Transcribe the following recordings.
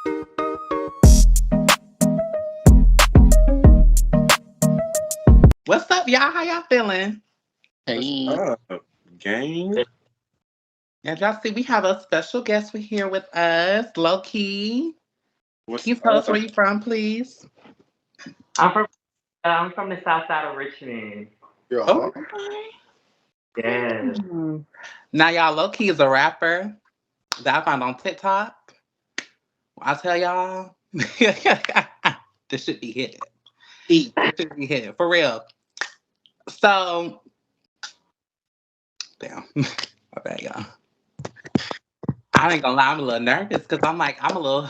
What's up, y'all? How y'all feeling? Hey. What's up, gang? As y'all see, we have a special guest here with us, Low Key. What's Can you tell us where up? you from, please? I'm from the south side of Richmond. Oh, Yes. now y'all, Low Key is a rapper that I found on TikTok. I'll tell y'all, this should be hit. This should be hit for real. So, damn, my bad, y'all. I ain't gonna lie, I'm a little nervous because I'm a little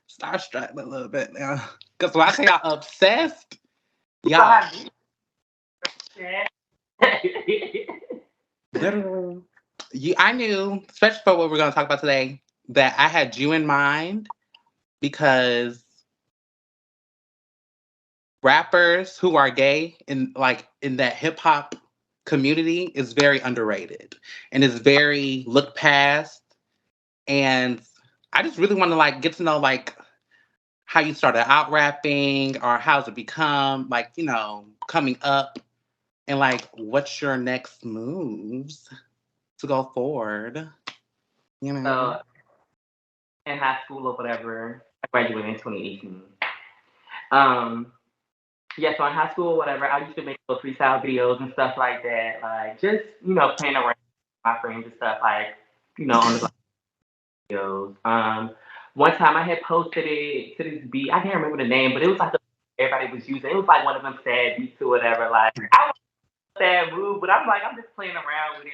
starstruck a little bit now. Because when I say y'all obsessed, y'all, literally, I knew, especially for what we're gonna talk about today, that I had you in mind because rappers who are gay in that hip hop community is very underrated and is very looked past. And I just really want to get to know how you started out rapping or how's it become coming up and what's your next moves to go forward. You know. So in high school or whatever, I graduated in 2018. Um, yeah, so in high school or whatever, I used to make little freestyle videos and stuff like that, like just playing around with my friends and stuff, on the videos. One time I had posted it to this beat. I can't remember the name, but it was like the everybody was using. It was like one of them sad beats or whatever. Like I was sad move, but I'm just playing around with it,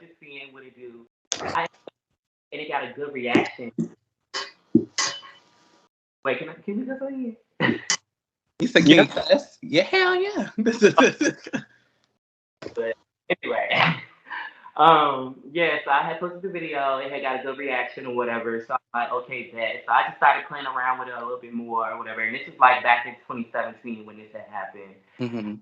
just seeing what it do. And it got a good reaction. Wait, can we just leave? You said, can you cuss? Yeah, hell yeah. But anyway, yeah. So I had posted the video. It had got a good reaction or whatever. So I'm like, okay, bet. So I just started playing around with it a little bit more or whatever. And this was like back in 2017 when this had happened. Mm-hmm.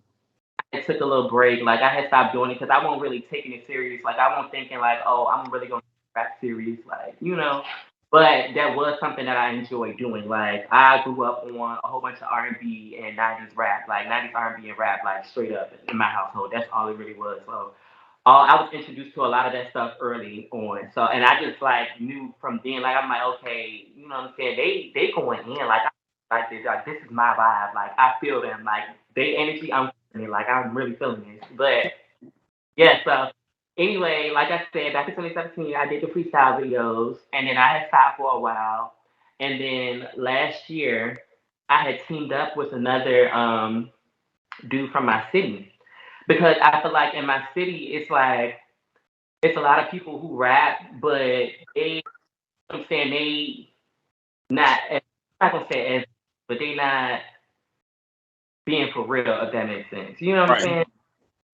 I took a little break. Like I had stopped doing it because I wasn't really taking it serious. Like I wasn't thinking like, oh, I'm really gonna rap serious, But that was something that I enjoyed doing. Like I grew up on a whole bunch of R&B and 90s rap, like 90s R&B and rap, like straight up in my household. That's all it really was. So I was introduced to a lot of that stuff early on. So and I just knew from then, I'm like, okay, you know what I'm saying? They going in like this is my vibe. Like I feel them. Like they energy, I'm feeling it. Like I'm really feeling this. But yeah, so anyway, like I said, back in 2017, I did the freestyle videos, and then I had stopped for a while, and then last year I had teamed up with another dude from my city because I feel like in my city it's a lot of people who rap, but I'm saying they not. I'm not gonna say as, but they not being for real. If that makes sense, you know what I'm Right. saying?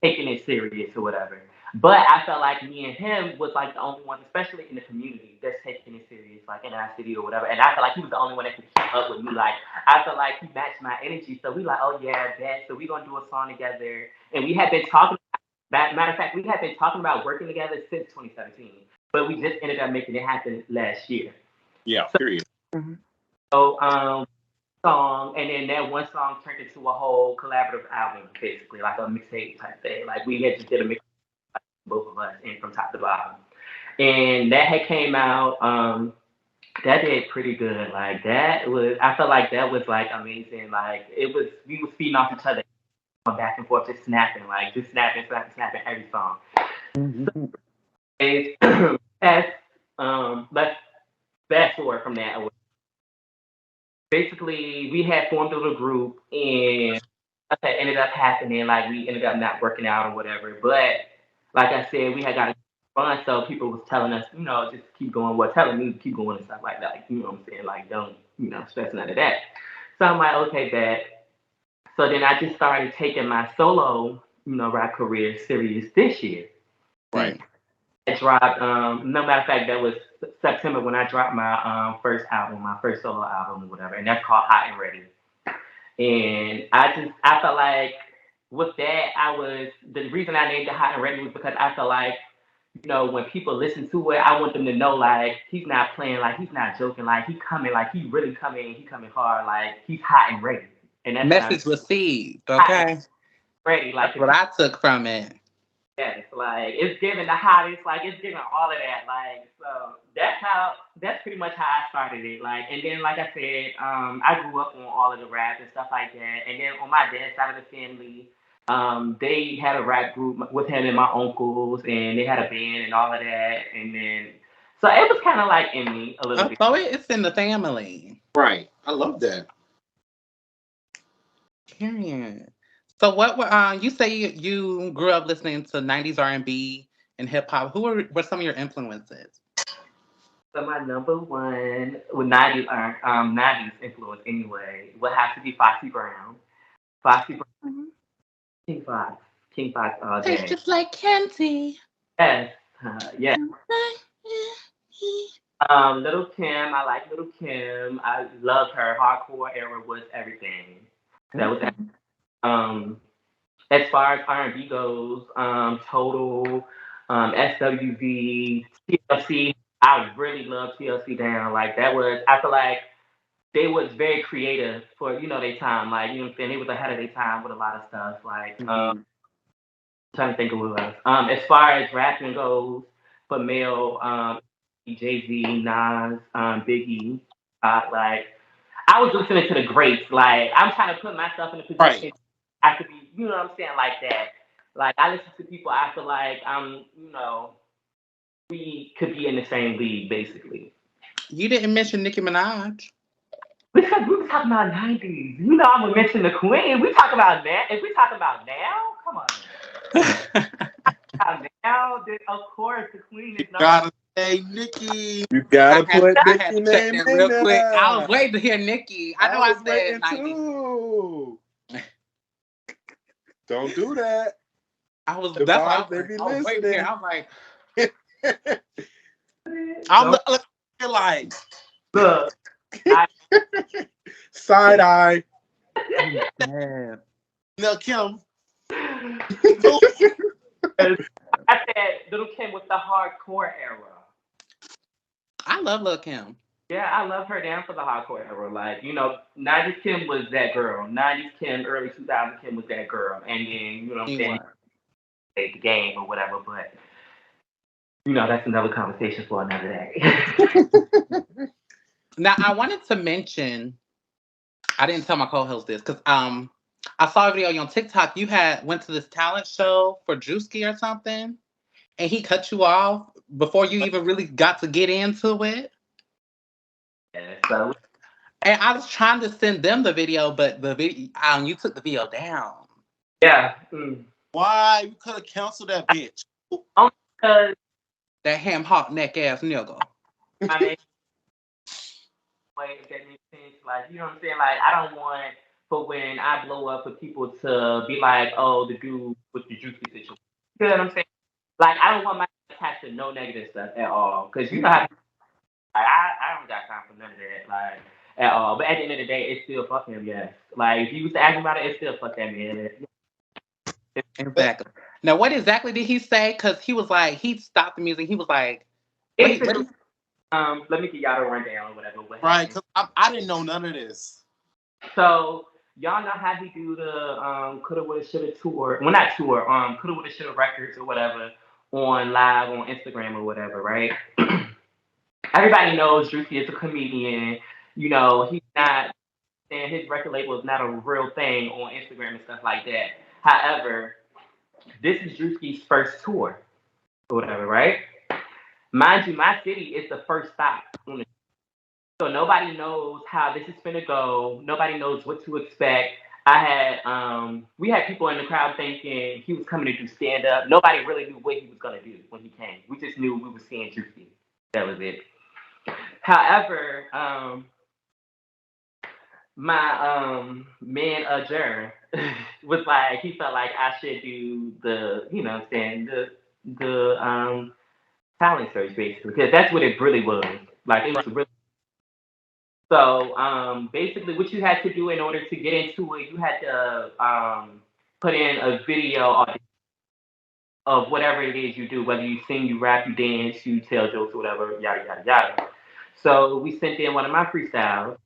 Taking it serious or whatever. But I felt like me and him was like the only one, especially in the community, that's taking it serious, like in our city or whatever. And I felt like he was the only one that could keep up with me. Like I felt like he matched my energy. So we like, oh yeah, that. So we gonna do a song together. And we had been talking. Matter of fact, we had been talking about working together since 2017, but we just ended up making it happen last year. Yeah, So, period. so song, and then that one song turned into a whole collaborative album, basically, like a mixtape type thing. Like we had just did a mix, both of us, and from top to bottom. And that had came out. That did pretty good. Like that was, I felt like that was like amazing. Like it was, we was feeding off each other, back and forth, just snapping, just snapping every song. And as let's fast forward from that. Basically, we had formed a little group, and that ended up happening. Like we ended up not working out or whatever. But like I said, we had got fun, so people was telling us, just keep going. Well, telling me to keep going and stuff like that. Like, you know what I'm saying? Like, don't, stress none of that. So I'm like, okay, bet. So then I just started taking my solo, rap career serious this year. Right. I dropped, no matter of fact, that was September when I dropped my first album, my first solo album or whatever, and that's called Hot and Ready. And I felt like with that, the reason I named it Hot and Ready was because I felt like, you know, when people listen to it, I want them to know like he's not playing, like he's not joking, like he coming, like he really coming, he coming hard, like he's hot and ready. And that's what I'm Message received. hot and Okay, ready. Like that's what I took from it. yes, like it's giving the hottest, like it's giving all of that. Like so that's pretty much how I started it. Like and then like I said, I grew up on all of the rap and stuff like that. And then on my dad's side of the family, they had a rap group with him and my uncles and they had a band and all of that. And then so it was kinda like in me a little Oh, bit. so it's in the family. Right. I love that. Period. So what were you say you grew up listening to 90s R&B and hip hop. Who were some of your influences? So my number one with nineties influence anyway would have to be Foxy Brown. Foxy Brown, Mhm. King Fox. King Fox all Tastes day. just like candy. Yes, yes. Little Kim, I like Little Kim. I love her. Hardcore era was everything. That was um. As far as R&B goes, Total, SWV, TLC. I really love TLC down. Like that was. I feel like they was very creative for their time. Like you know what I'm saying. They was ahead of their time with a lot of stuff. Like Mhm. trying to think of what else. As far as rapping goes, for male, Jay Z, Nas, Biggie, like I was listening to the greats. Like I'm trying to put myself in a Right. position I could be, you know what I'm saying, like that. Like I listen to people I feel like we could be in the same league basically. You didn't mention Nicki Minaj. Because we were talking about '90s. You know I'm gonna mention the Queen. We talk about that. If we talk about now, come on. Now, then, of course, the Queen You is number gotta say Nikki. You I gotta had put I had Nikki to check name that in real quick. I was there. waiting to hear Nicki. I know I I was said waiting 90s. too. Don't do that. That's why Devon, they be I was waiting to hear. listening. I was like, I'm no. looking like Look, I side eye. I'm dead. No, Kim. I said Little Kim was the hardcore era. I love Lil Kim. Yeah, I love her down for the hardcore era. Like, 90s Kim was that girl. 90s Kim, early 2000s Kim was that girl. And then, what I'm She saying, was. the game or whatever. But, that's another conversation for another day. Now I wanted to mention. I didn't tell my co-host this because I saw a video on your TikTok. You had went to this talent show for Drewski or something, and he cut you off before you even really got to get into it. Yeah, so, And I was trying to send them the video, but the video you took the video down. yeah. Why? You could have canceled that bitch. Only because, That ham hock neck ass nigga. I mean, way if that makes sense. Like, you know what I'm saying? Like, I don't want for when I blow up for people to be like, oh, the dude with the juicy situation. You know what I'm saying? Like, I don't want my attached to no negative stuff at all. Because you know how I don't got time for none of that, like, at all. But at the end of the day, it's still fuck him, yes. Like, if you was to ask me about it, it's still fuck that man. Exactly. Now, what exactly did he say? Because he was like, he stopped the music. He was like, what? Basically, let me get y'all the rundown or whatever. What Right? happened? Because I didn't know none of this. So y'all know how he do the coulda woulda shoulda tour. Well, not tour. Coulda woulda shoulda records or whatever on live on Instagram or whatever, right? Everybody knows Drewski is a comedian. He's not. And his record label is not a real thing on Instagram and stuff like that. However, this is Drewski's first tour or whatever, right? Mind you, my city is the first stop. So nobody knows how this is gonna go. Nobody knows what to expect. We had people in the crowd thinking he was coming to do stand up. Nobody really knew what he was gonna do when he came. We just knew we were seeing Drewski. That was it. However, my man Adjourn was like he felt like I should do the what I'm saying the talent search basically because that's what it really was like it was really so basically what you had to do in order to get into it you had to put in a video audition of whatever it is you do, whether you sing, you rap, you dance, you tell jokes, whatever, yada yada yada. So we sent in one of my freestyles.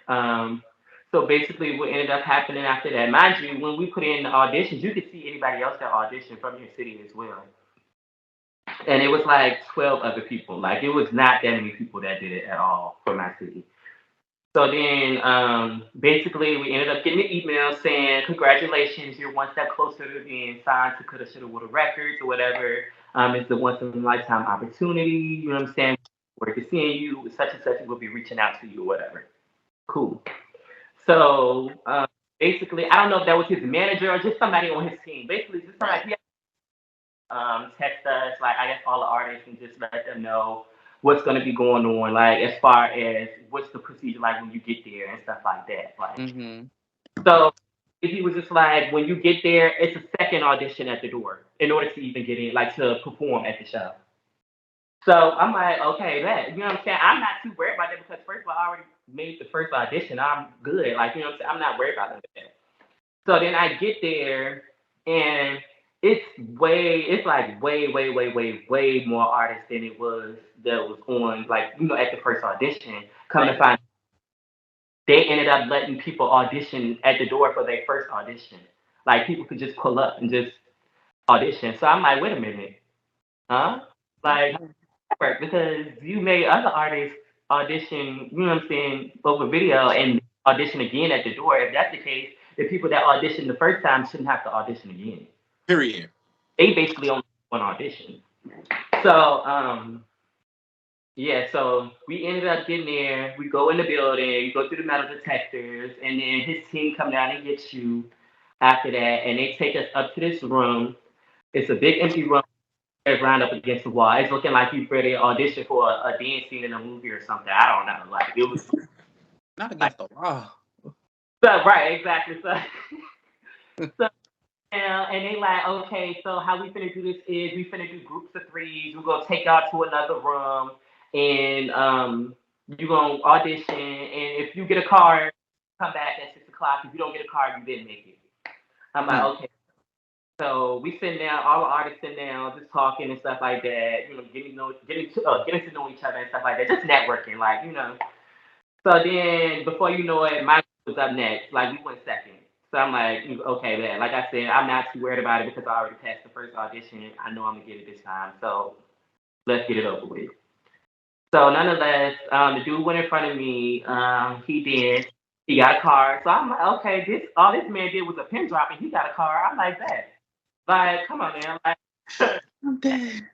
Um, so basically, what ended up happening after that, mind you, when we put in the auditions, you could see anybody else that auditioned from your city as well. And it was like 12 other people. Like, it was not that many people that did it at all for my city. So then, basically, we ended up getting an email saying, "Congratulations, you're one step closer to being signed to Coulda, Shoulda, Woulda Records or whatever. It's the once in a lifetime opportunity. You know what I'm saying? We're seeing you, such and such, will be reaching out to you or whatever." Cool. So basically, I don't know if that was his manager or just somebody on his team. Basically, just somebody text us, like, I guess all the artists, and just let them know what's going to be going on, like as far as what's the procedure like when you get there and stuff like that. Like, Mm-hmm. so if he was just like, when you get there, it's a second audition at the door in order to even get in, like to perform at the show. So I'm like, okay, that, you know what I'm saying? I'm not too worried about that because first of all, I already made the first audition. I'm good. Like, you know what I'm saying? I'm not worried about that. So then I get there and it's like way more artists than it was that was on, like, at the first audition. Come to find they ended up letting people audition at the door for their first audition. Like, people could just pull up and just audition. So I'm like, wait a minute, huh? Like, because you made other artists audition, you know what I'm saying, over video and audition again at the door. If that's the case, the people that auditioned the first time shouldn't have to audition again. Period. They basically only one audition. So, yeah, so we ended up getting there. We go in the building, you go through the metal detectors, and then his team come down and get you after that, and they take us up to this room. It's a big empty room. Ground up against the wall. It's looking like you ready to audition for a dance scene in a movie or something. I don't know. Like, it was Not like, against the wall. so, right, exactly. So, so and they like, okay, so how we finna do this is we finna do groups of threes. We're gonna take y'all to another room, and you gonna audition. And if you get a card, come back at 6 o'clock. If you don't get a card, you didn't make it. I'm like, okay. So we sitting down, all the artists sitting down, just talking and stuff like that. Getting to know each other and stuff like that. Just networking, like. So then, before you know it, my was up next. Like, we went second. So I'm like, okay, man. Like I said, I'm not too worried about it because I already passed the first audition. I know I'm gonna get it this time. So let's get it over with. So nonetheless, the dude went in front of me. He did. He got a card. So I'm like, okay, all this man did was a pin drop, and he got a card. I'm like that. Like, come on, man. Like, I'm dead.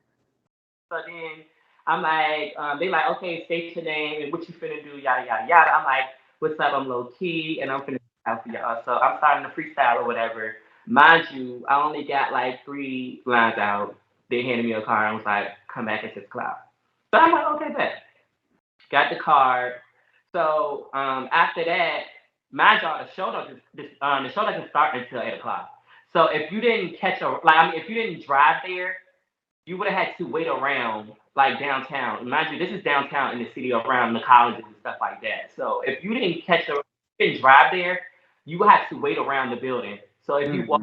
so then I'm like, they like, okay, state your name and what you finna do, yada yada yada. I'm like, what's up? I'm low key and I'm finna freestyle for y'all. So I'm starting to freestyle or whatever. Mind you, I only got like 3 lines out. They handed me a card and was like, come back at 6 o'clock. So I'm like, okay, bet. Got the card. So after that, mind y'all, the show doesn't start until 8 o'clock. So if you didn't if you didn't drive there, you would have had to wait around like downtown. Mind you, this is downtown in the city around the colleges and stuff like that. So if you didn't drive there, you would have to wait around the building. So if you walk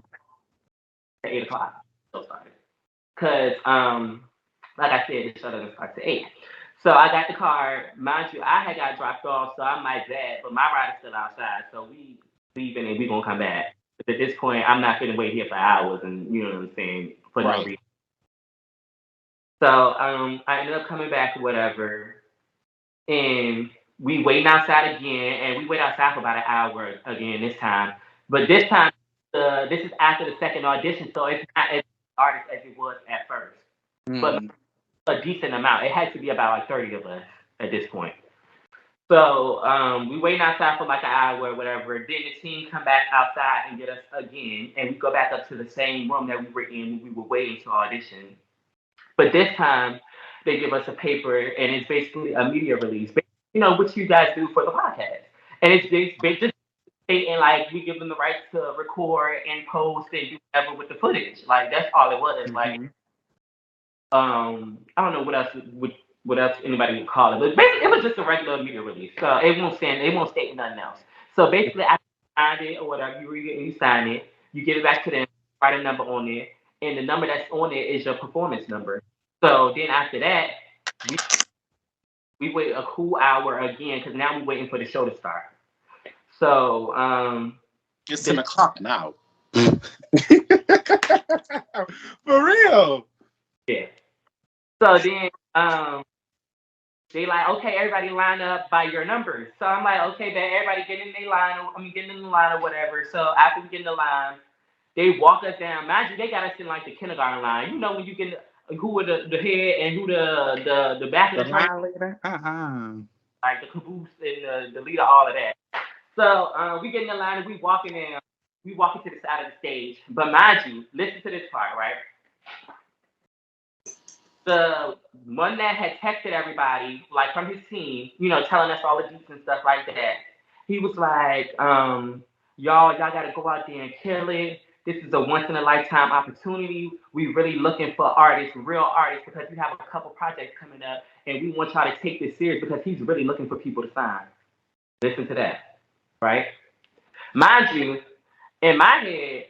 at 8 o'clock, so sorry. Cause like I said, the show doesn't start to 8. So I got the car. Mind you, I had got dropped off, so I'm like that, but my ride is still outside. So we leaving and we gonna come back. But at this point, I'm not gonna wait here for hours and you know what I'm saying, for no reason. So I ended up coming back or whatever, and we waiting outside again, and we wait outside for about an hour again this time. But this time, this is after the second audition, so it's not as artist as it was at first, but a decent amount. It had to be about like 30 of us at this point. So we waiting outside for like an hour or whatever. Then the team come back outside and get us again, and we go back up to the same room that we were in when we were waiting to audition. But this time, they give us a paper, and it's basically a media release, what you guys do for the podcast. And it's just stating, like, we give them the right to record and post and do whatever with the footage. Like, that's all it was. Like, I don't know what else anybody would call it, but basically, it was just a regular media release. So it won't state nothing else. So basically, I signed it or whatever. You read it and you sign it. You give it back to them, write a number on it, and the number that's on it is your performance number. So then after that, we wait a cool hour again because now we're waiting for the show to start. So It's 10 o'clock now. For real. yeah. So then they like, okay, everybody line up by your numbers. So I'm like, okay, then everybody get in their line. I'm getting in the line or whatever. So after we get in the line, they walk us down. Mind you, they got us in like the kindergarten line. You know when you get who were the head and who the back of the train, line leader? like the caboose and the leader, all of that. So we get in the line and we walking in. We walking to the side of the stage. But mind you, listen to this part, right? The one that had texted everybody, like from his team, you know, telling us all the deets and stuff like that. He was like, y'all gotta go out there and kill it. This is a once in a lifetime opportunity. We really looking for artists, real artists, because we have a couple projects coming up, and we want y'all to take this serious because he's really looking for people to sign. Listen to that, right? Mind you, in my head,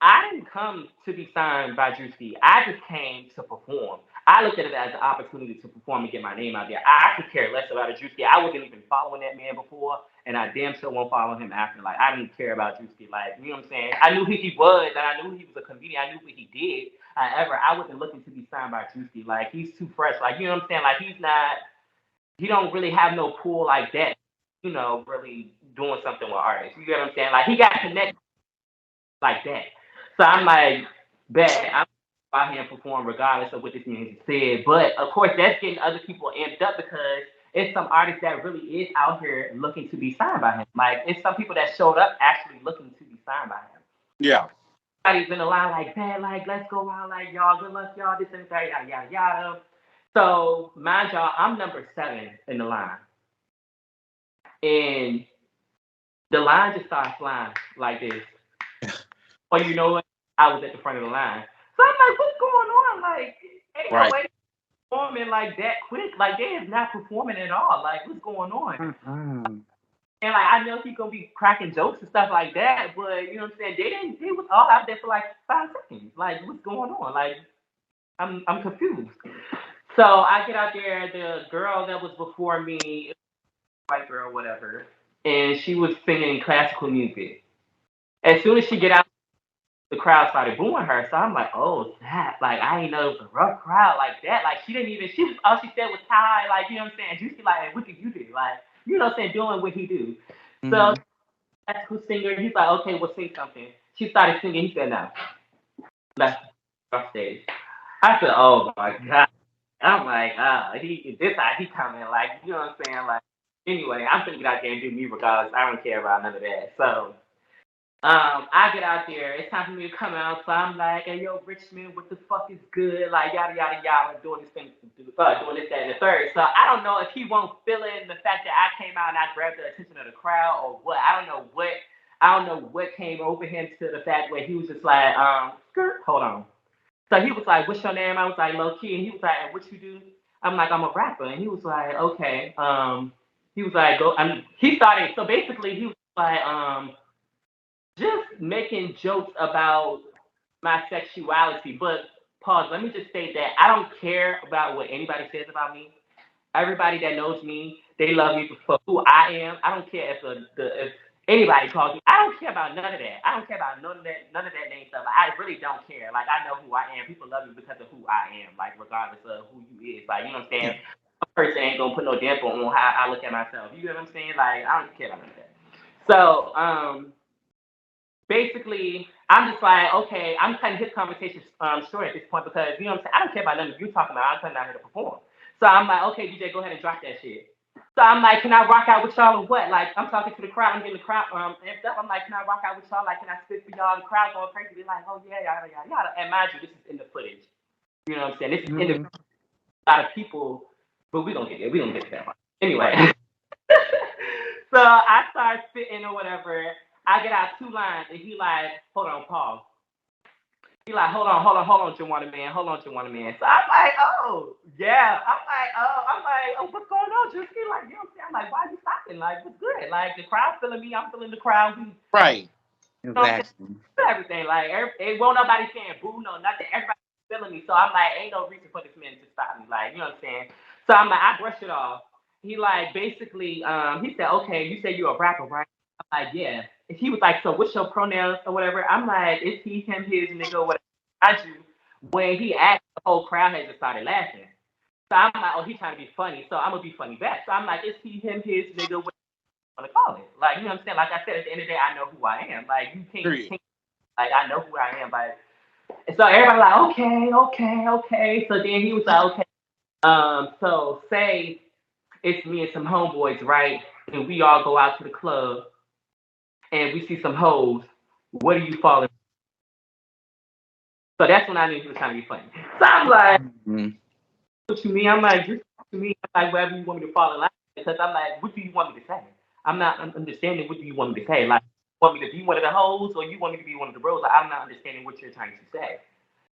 I didn't come to be signed by Durski. I just came to perform. I looked at it as an opportunity to perform and get my name out there. I could care less about a Durski. I wasn't even following that man before, and I damn sure won't follow him after. Like, I didn't care about Durski. Like, you know what I'm saying? I knew who he was, and I knew he was a comedian. I knew what he did. However, I wasn't looking to be signed by Durski. Like, he's too fresh. Like, you know what I'm saying? Like, he don't really have no pull like that, you know, really doing something with artists. You get what I'm saying? Like, he got connected like that. So I'm like, bet I'm out here and perform regardless of what this man said. But of course, that's getting other people amped up because it's some artists that really is out here looking to be signed by him. Like it's some people that showed up actually looking to be signed by him. Yeah. Everybody's in the line like, man, like let's go out, like y'all, good luck, y'all, this and that, yada yada yada. So mind y'all, I'm number 7 in the line, and the line just started flying like this. Or you know what? I was at the front of the line. So I'm like, what's going on? Like, ain't no way performing like that quick. Like, they is not performing at all. Like, what's going on? And like, I know he's gonna be cracking jokes and stuff like that, but you know what I'm saying? They was all out there for like 5 seconds. Like, what's going on? Like, I'm confused. So I get out there, the girl that was before me, white girl, whatever, and she was singing classical music. As soon as she get out, the crowd started booing her. So I'm like, oh, that, like, I ain't know it was a rough crowd like that. Like, she didn't even, she was, all she said was hi, like, you know what I'm saying? Juicy, like, what did you do? Like, you know what I'm saying? Doing what he do. So that's who singer. He's like, okay, well, sing something. She started singing. He said, no. Left off stage. I said, oh my God. I'm like, this how he coming, like, you know what I'm saying? Like, anyway, I'm gonna get out there and do me regardless. I don't care about none of that. So, I get out there. It's time for me to come out. So I'm like, hey, yo, Richmond, what the fuck is good? Like, yada, yada, yada, doing this thing, doing this, that, and the third. So I don't know if he won't feel in the fact that I came out and I grabbed the attention of the crowd or what. I don't know what came over him to the fact where he was just like, skirt, hold on. So he was like, what's your name? I was like, low key. And he was like, and what you do? I'm like, I'm a rapper. And he was like, okay. He was like, go. He started. So basically, he was like, just making jokes about my sexuality. But pause, let me just state that I don't care about what anybody says about me. Everybody that knows me, they love me for who I am. I don't care if anybody calls me. I don't care about none of that. I don't care about none of that name stuff. I really don't care. Like I know who I am. People love me because of who I am. Like regardless of who you is. Like you know what I'm saying. A person ain't gonna put no damper on how I look at myself. You know what I'm saying? Like I don't care about none of that. So basically, I'm just like, okay, I'm cutting his conversation short at this point because, you know what I'm saying, I don't care about nothing you're talking about. I'm coming out here to perform. So I'm like, okay, DJ, go ahead and drop that shit. So I'm like, can I rock out with y'all or what? Like, I'm talking to the crowd. I'm getting the crowd amped up. I'm like, can I rock out with y'all? Like, can I spit for y'all? The crowd going crazy. They're like, oh, yeah, yada, yada, yada. And mind you, this is in the footage. You know what I'm saying? This is in the a lot of people, but we don't get there. We don't get to that part. Anyway. So I start spitting or whatever. I get out 2 lines, and he like, hold on, pause. He like, hold on, Juwana man. So I'm like, oh, yeah. I'm like, oh, what's going on, Durski? Like, you know what I'm saying? I'm like, why are you stopping? Like, what's good? Like, the crowd's feeling me. I'm feeling the crowd. Right. know what I'm saying? Exactly. Everything. Like, it won't nobody saying boo, no, nothing. Everybody feeling me. So I'm like, ain't no reason for this man to stop me. Like, you know what I'm saying? So I'm like, I brushed it off. He like basically, he said, okay, you say you're a rapper, right? I'm like, yeah. And he was like, so what's your pronouns or whatever? I'm like, it's he, him, his, nigga, whatever. I do. When he asked, the whole crowd had just started laughing. So I'm like, oh, he's trying to be funny. So I'm gonna be funny back. So I'm like, it's he, him, his, nigga, whatever you want to call it. Like, you know what I'm saying? Like I said, at the end of the day, I know who I am. Like, you Period. can't like I know who I am. Like, and so everybody like, okay, okay, okay. So then he was like, okay. So say it's me and some homeboys, right? And we all go out to the club and we see some hoes. What are you falling? So that's when I knew he was trying to be funny. So I'm like, Mm-hmm. what you mean? I'm like, just to me, I'm like, whatever you want me to fall in line with. Because I'm like, what do you want me to say? I'm not understanding what do you want me to say. Like, you want me to be one of the hoes or you want me to be one of the bros? Like, I'm not understanding what you're trying to say.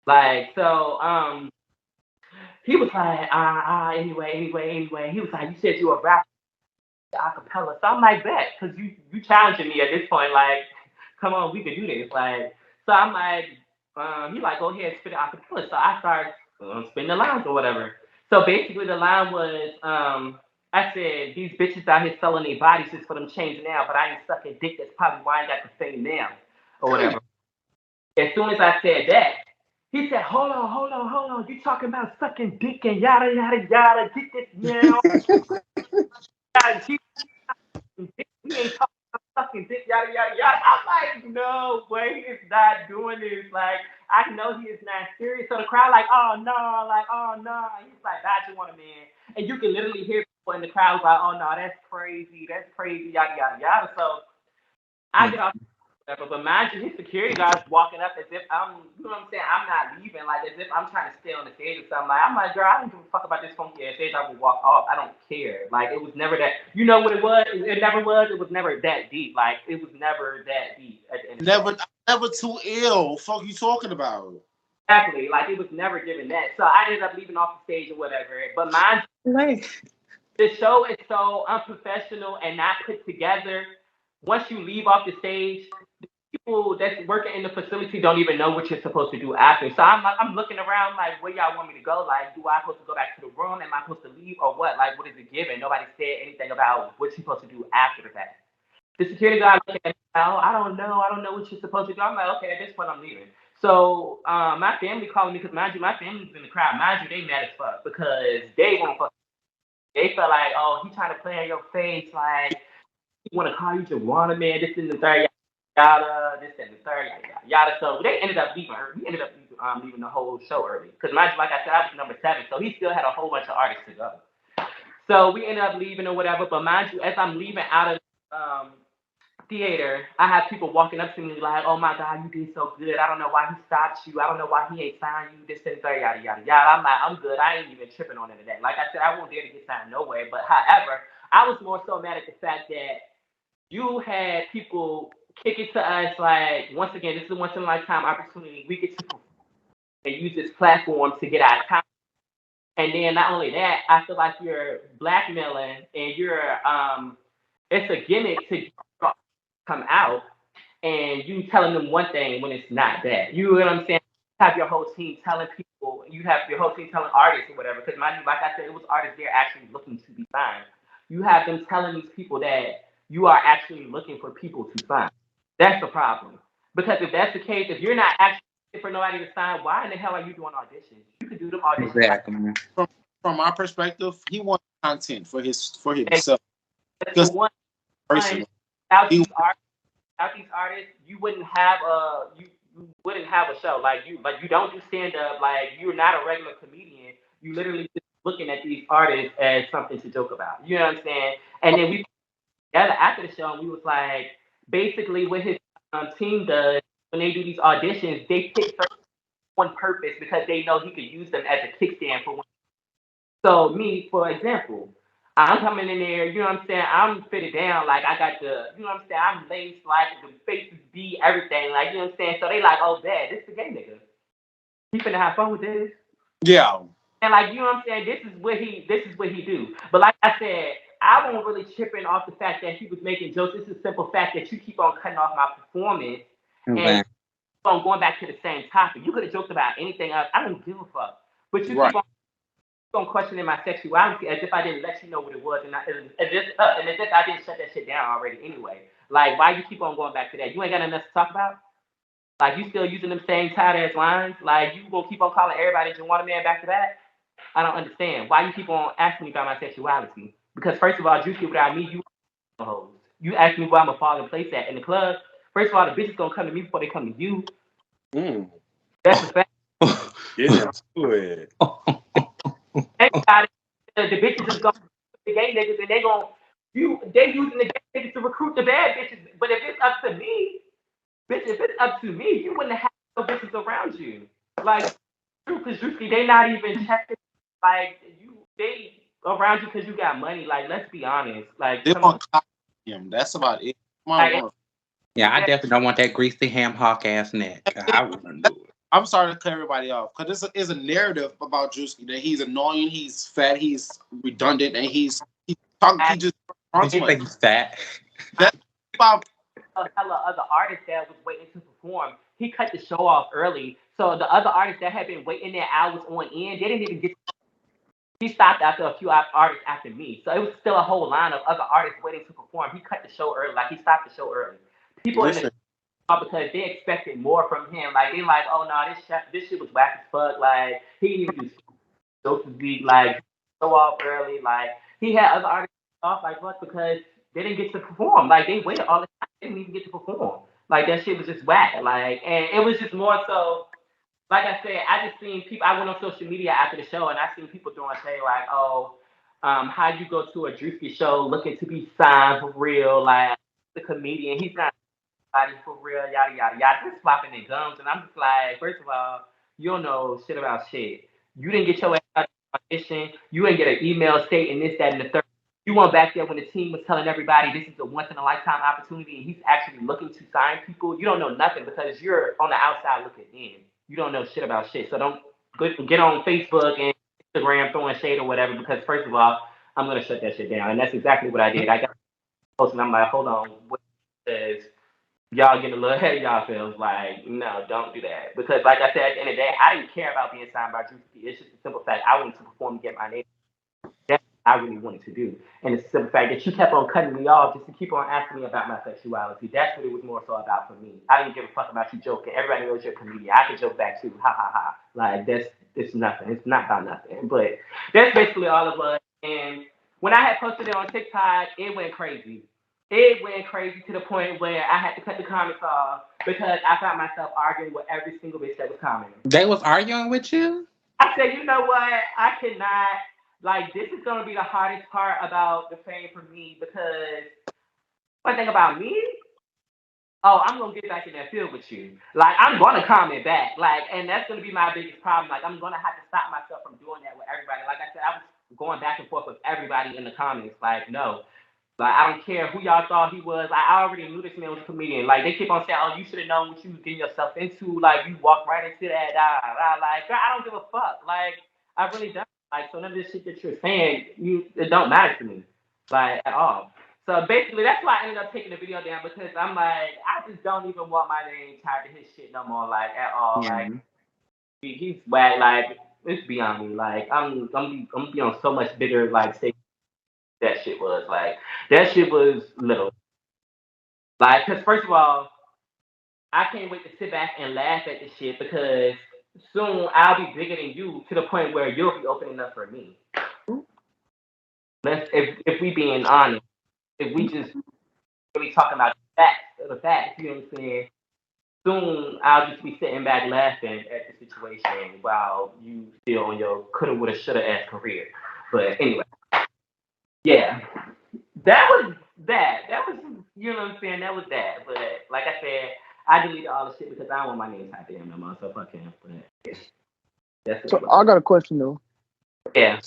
Like, so, he was like, anyway. He was like, you said you were a rapper, acapella. So I'm like, bet, because you challenging me at this point. Like, come on, we could do this. Like, so I'm like, he like, go ahead, spit it acapella. So I started spitting the lines or whatever. So basically, the line was, I said, these bitches out here selling their bodies just for them change now, but I ain't sucking dick. That's probably why I ain't got the fame now, or whatever. As soon as I said that, he said, hold on. You talking about sucking dick and yada, yada, yada. Get this now. He ain't talking about sucking dick, yada, yada, yada. I'm like, no way, he is not doing this. Like, I know he is not serious. So the crowd like, oh, no, like, oh, no. He's like, that you want a man. And you can literally hear people in the crowd like, oh, no, that's crazy, yada, yada, yada. So I get off but mind you, his security guard's walking up as if you know what I'm saying? I'm not leaving, like as if I'm trying to stay on the stage or something. Like, I'm like, girl, I don't give a fuck about this funky ass stage. I will walk off. I don't care. Like, it was never that. You know what it was? It never was. It was never that deep. Like, it was never that deep at the end of the day. Never too ill. Fuck you talking about? Exactly. Like, it was never given that. So I ended up leaving off the stage or whatever. But mind Like, you, the show is so unprofessional and not put together. Once you leave off the stage, people that's working in the facility don't even know what you're supposed to do after. So I'm looking around like, where y'all want me to go? Like, do I supposed to go back to the room? Am I supposed to leave or what? Like, what is it given? Nobody said anything about what you're supposed to do after the fact. The security guard looking at me, oh, I don't know what you're supposed to do. I'm like, okay, at this point I'm leaving. So my family calling me because mind you, my family's in the crowd. Mind you, they mad as fuck because they won't fuck. They felt like, oh, he trying to play in your face, like he want to call you Joanna, man. This is the third yada, this and the third yada. So they ended up leaving her. We ended up leaving the whole show early because, like I said, I was number 7, so he still had a whole bunch of artists to go. So we ended up leaving or whatever. But mind you, as I'm leaving out of theater, I have people walking up to me like, "Oh my God, you did so good. I don't know why he stopped you. I don't know why he ain't signed you. This and that, yada yada yada." I'm like, I'm good. I ain't even tripping on any of that. Like I said, I won't dare to get signed nowhere. But however, I was more so mad at the fact that you had people kick it to us like, once again, this is a once in a lifetime opportunity. We get to perform and use this platform to get our time. And then not only that, I feel like you're blackmailing and it's a gimmick to come out and you telling them one thing when it's not that. You know what I'm saying? You have your whole team telling people, you have your whole team telling artists or whatever, because mind you, like I said, it was artists there actually looking to be signed. You have them telling these people that you are actually looking for people to sign. That's the problem. Because if that's the case, if you're not actually looking for nobody to sign, why in the hell are you doing auditions? You could do them auditions. exactly. From my perspective, he wants content for Like, himself. that's the one Personally, without these artists, you wouldn't have you wouldn't have a show. Like you don't do stand up. Like you're not a regular comedian. You literally just looking at these artists as something to joke about. You know what I'm saying? And then we together after the show, and we was like, basically what his team does when they do these auditions, they pick certain one purpose because they know he could use them as a kickstand for one. So me, for example, I'm coming in there, you know what I'm saying? I'm fitted down, like I got the, you know what I'm saying? I'm laced, like the faces be everything, like you know what I'm saying? So they like, oh, bad, this is the gay nigga. He finna have fun with this. yeah. And like you know what I'm saying, this is what he do. But like I said, I won't really chip in off the fact that he was making jokes. It's the simple fact that you keep on cutting off my performance And on going back to the same topic, you could have joked about anything else. I don't give a fuck. But you keep on questioning my sexuality as if I didn't let you know what it was, and as if I didn't shut that shit down already anyway. Like, why you keep on going back to that? You ain't got nothing else to talk about? Like, you still using them same tight ass lines? Like, you gonna keep on calling everybody that you want a man back to back? I don't understand. Why you keep on asking me about my sexuality? Because first of all, Juicy, without me, you hoes. You ask me where I'm a father place at in the club. First of all, the bitches gonna come to me before they come to you. That's a fact. Get into it. Everybody, the bitches is gonna the gay niggas and they using the gay niggas to recruit the bad bitches. But if it's up to me, bitch, if it's up to me, you wouldn't have no bitches around you. Like, because they not even checking. Like, they around you because you got money. Like, let's be honest. Like, They come on. him. That's about it. Yeah, I definitely don't want that greasy ham hock ass neck. I wouldn't do it. I'm sorry to cut everybody off because this is a narrative about Drewski that he's annoying, he's fat, he's redundant, and he's talking. He just Did you think he's fat? That's about hella other artists that was waiting to perform. He cut the show off early, so the other artists that had been waiting their hours on end, they didn't even get. He stopped after a few artists after me, so it was still a whole line of other artists waiting to perform. He cut the show early, like he stopped the show early. People in the because they expected more from him. Like they like, oh no, this shit was whack as fuck. Like he didn't even do jokes to be like show off early. Like he had other artists off like what because they didn't get to perform. Like they waited all the time, they didn't even get to perform. Like that shit was just whack. Like and it was just more so. Like I said, I just seen people. I went on social media after the show and I seen people throwing shade like, oh, how you go to a Durski show looking to be signed for real? Like the comedian, he's not for real, yada yada yada, just flopping their gums, and I'm just like, first of all, you don't know shit about shit. You didn't get your ass out of the audition. You didn't get an email stating this, that, and the third. You went back there when the team was telling everybody this is a once in a lifetime opportunity, and he's actually looking to sign people. You don't know nothing because you're on the outside looking in. You don't know shit about shit. So don't get on Facebook and Instagram throwing shade or whatever because first of all, I'm gonna shut that shit down, and that's exactly what I did. I got post and I'm like, hold on, what says? Y'all getting a little ahead of yourselves. Like, no, don't do that. Because, like I said, at the end of the day, I didn't care about being signed by Durski. It's just a simple fact. I wanted to perform and get my name. That's what I really wanted to do. And it's a simple fact that you kept on cutting me off just to keep on asking me about my sexuality. That's what it was more so about for me. I didn't give a fuck about you joking. Everybody knows you're a comedian. I could joke back too. Ha ha ha. Like, it's nothing. It's not about nothing. But that's basically all it was. And when I had posted it on TikTok, it went crazy. It went crazy to the point where I had to cut the comments off because I found myself arguing with every single bitch that was commenting. They was arguing with you? I said, you know what? I cannot. Like, this is going to be the hardest part about the fame for me because one thing about me, oh, I'm going to get back in that field with you. Like, I'm going to comment back. Like, and that's going to be my biggest problem. Like, I'm going to have to stop myself from doing that with everybody. Like I said, I was going back and forth with everybody in the comments. Like, no. Like, I don't care who y'all thought he was. Like, I already knew this man was a comedian. Like, they keep on saying, oh, you should have known what you was getting yourself into. Like, you walked right into that. Like, girl, I don't give a fuck. Like, I really don't. Like, so none of this shit that you're saying, it don't matter to me. Like, at all. So, basically, that's why I ended up taking the video down because I'm like, I just don't even want my name tied to his shit no more. Like, at all. Yeah. Like, he's whack. Like, it's beyond me. Like, I'm be on so much bigger, like, stage. That shit was like little. Like, cause first of all, I can't wait to sit back and laugh at this shit because soon I'll be bigger than you to the point where you'll be opening up for me. If we being honest, if we just really talking about the facts, you know what I'm saying? Soon I'll just be sitting back laughing at the situation while you still on your coulda, woulda, shoulda ass career. But anyway, yeah. That was that. That was, you know what I'm saying? That was that. But like I said, I deleted all the shit because I don't want my name typed in no more. So fuck him. But yeah. That's so I got a question though. Yeah.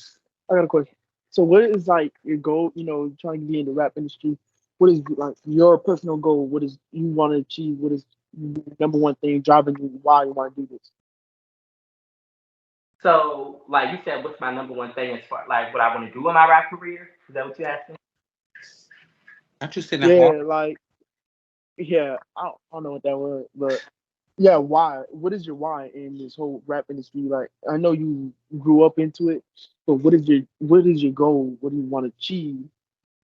I got a question. So what is like your goal? You know, trying to be in the rap industry. What is like your personal goal? What is you want to achieve? What is the number one thing driving you? Why you want to do this? So, like you said, what's my number one thing as far like what I want to do in my rap career? Is that what you're asking? Aren't you sitting Yeah, like Yeah, I don't know what that was, but yeah, why? What is your why in this whole rap industry? Like, I know you grew up into it, but what is your goal? What do you want to achieve?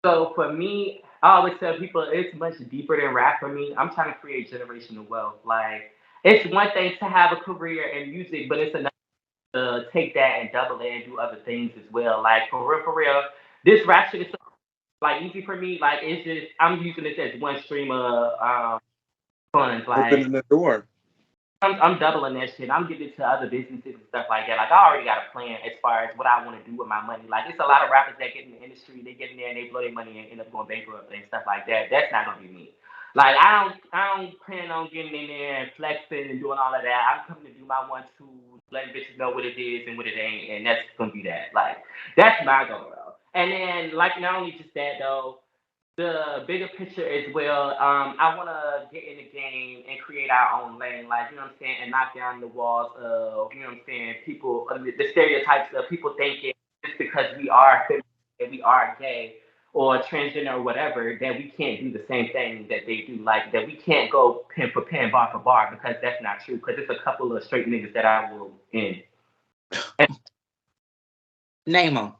So for me, I always tell people it's much deeper than rap for me. I'm trying to create generational wealth. Like it's one thing to have a career in music, but it's another to take that and double it and do other things as well. Like for real, this rap shit is so, like easy for me. Like it's just I'm using this as one stream of funds. Like Opening the door. I'm doubling that shit. I'm giving it to other businesses and stuff like that. Like I already got a plan as far as what I want to do with my money. Like it's a lot of rappers that get in the industry, they get in there and they blow their money and end up going bankrupt and stuff like that. That's not gonna be me. Like I don't plan on getting in there and flexing and doing all of that. I'm coming to do my 1-2, letting bitches know what it is and what it ain't, and that's gonna be that. Like that's my goal though. And then like not only just that though, the bigger picture as well. I want to get in the game and create our own lane, like you know what I'm saying, and knock down the walls of you know what I'm saying. People, the stereotypes of people thinking just because we are feminine and we are gay or transgender or whatever that we can't do the same thing that they do, like that we can't go pen for pen, bar for bar, because that's not true. Because it's a couple of straight niggas that I will end. And Name them.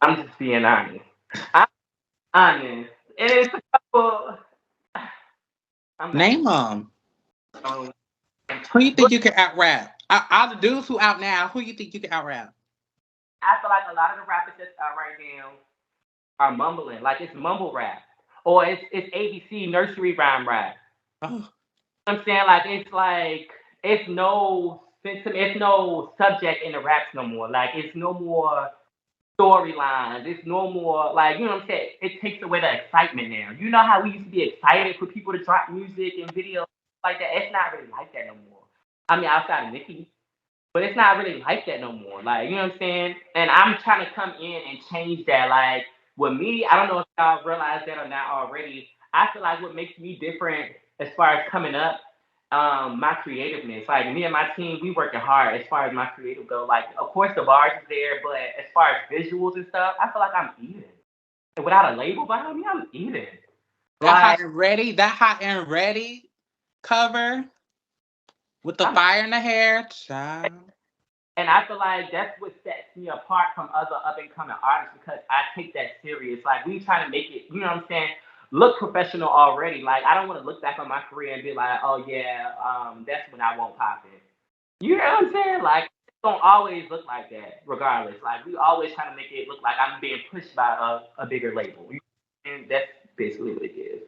I'm just being honest. I'm honest. And it's a couple. I'm not Name them. going. Who you think you can out rap? All the dudes who out now, who you think you can out rap? I feel like a lot of the rappers that's out right now are mumbling, like it's mumble rap, or it's ABC nursery rhyme rap. Oh, You know what I'm saying like it's no sentiment, it's no subject in the raps no more. Like it's no more storylines. It's no more like you know what I'm saying. It takes away the excitement now. You know how we used to be excited for people to drop music and videos like that. It's not really like that no more. I mean, outside of Nicki. But it's not really like that no more. Like, you know what I'm saying? And I'm trying to come in and change that. Like, with me, I don't know if y'all realize that or not already. I feel like what makes me different as far as coming up, my creativeness. Like, me and my team, we working hard as far as my creative go. Like, of course, the bars is there, but as far as visuals and stuff, I feel like I'm eating. And without a label behind me, I'm eating. that hot Like, and ready, that hot and ready cover with the I'm fire in the hair, child. And I feel like that's what sets me apart from other up and coming artists because I take that serious. Like we trying to make it, you know what I'm saying, look professional already. Like I don't want to look back on my career and be like, oh yeah, that's when I won't pop it. You know what I'm saying? Like it don't always look like that, regardless. Like we always trying to make it look like I'm being pushed by a bigger label. And that's basically what it is.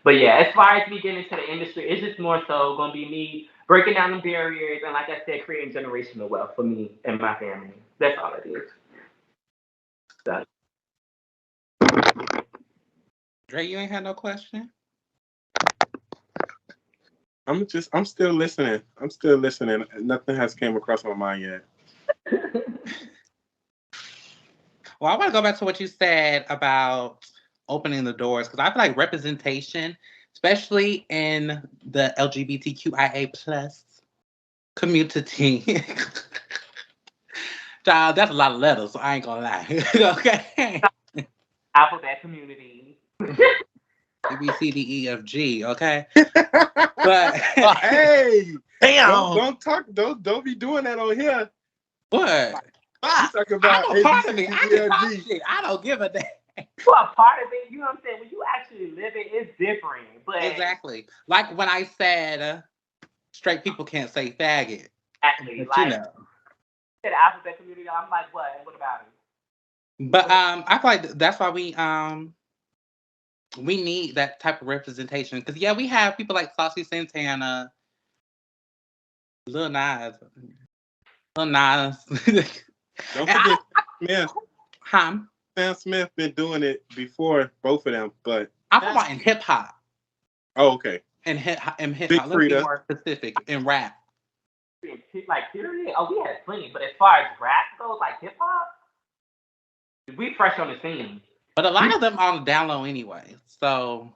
But yeah, as far as me getting into the industry, it's just more so gonna be me breaking down the barriers and, like I said, creating generational wealth for me and my family. That's all it is. So, Dre, you ain't had no question? I'm still listening. I'm still listening. Nothing has came across my mind yet. Well, I want to go back to what you said about opening the doors because I feel like representation, especially in the LGBTQIA plus community. Child, that's a lot of letters, so I ain't gonna lie. Okay. alphabet community. A B C D E F G, okay? But Hey, damn, don't be doing that on here. what? You talking I'm about a part of it. I can talk ABCDEFG. shit. I don't give a damn. You are part of it. You know what I'm saying? When you actually live it, it's different. But Exactly. Like when I said straight people can't say faggot. actually, But you like know. the alphabet community, I'm like, what? And what about it? But I feel like that's why we need that type of representation. Because yeah, we have people like Saucy Santana, Lil Nas. Lil Nas. Don't And forget Smith. huh? Sam Smith been doing it before both of them, but I'm talking about in hip hop. okay. In hip Big hop. Let's be Frida. more specific. In rap. Like, period? Oh, we had plenty. But as far as rap goes, like hip hop, we fresh on the scene. But a lot of them on the down low anyway. So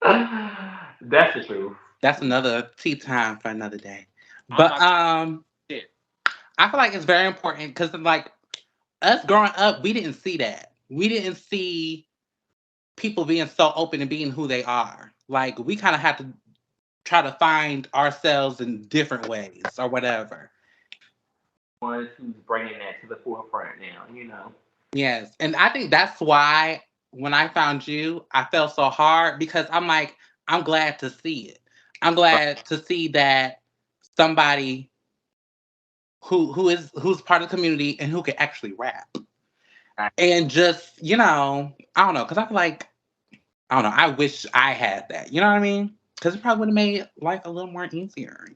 That's the truth. that's another tea time for another day. But I feel like it's very important because like us growing up, we didn't see that. We didn't see people being so open and being who they are. Like we kind of have to try to find ourselves in different ways or whatever. Ones who's bringing that to the forefront now. Yes. And I think that's why when I found you, I felt so hard because I'm like, I'm glad to see it. I'm glad to see that somebody who's part of the community and who can actually rap. And just, I don't know, because I feel like, I don't know, I wish I had that. You know what I mean? Because it probably would have made life a little more easier.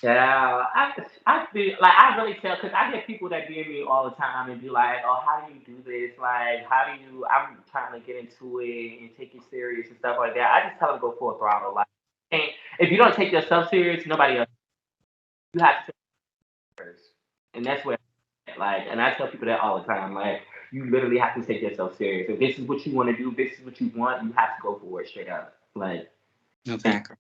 Yeah, I feel like I really tell because I get people that DM me all the time and be like, "Oh, how do you do this? Like, how do you?" I'm trying to get into it and take it serious and stuff like that. I just tell them go full throttle. Like, and if you don't take yourself serious, nobody else. You have to take it first, and that's where, like, and I tell people that all the time. Like, you literally have to take yourself serious. If this is what you want to do, if this is what you want, you have to go for it straight up. Like, Exactly.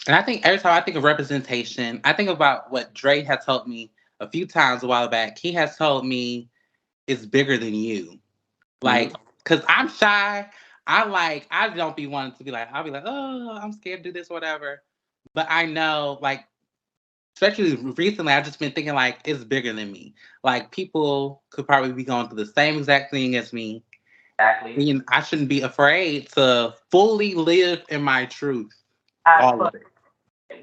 And I think every time I think of representation, I think about what Dre had told me a few times a while back. He has told me it's bigger than you. Like, because I'm shy. I don't be wanting to be like, I'll be like, oh, I'm scared to do this, whatever. But I know, like, especially recently, I've just been thinking, like, it's bigger than me. Like, people could probably be going through the same exact thing as me. exactly. I shouldn't be afraid to fully live in my truth. I, All of it.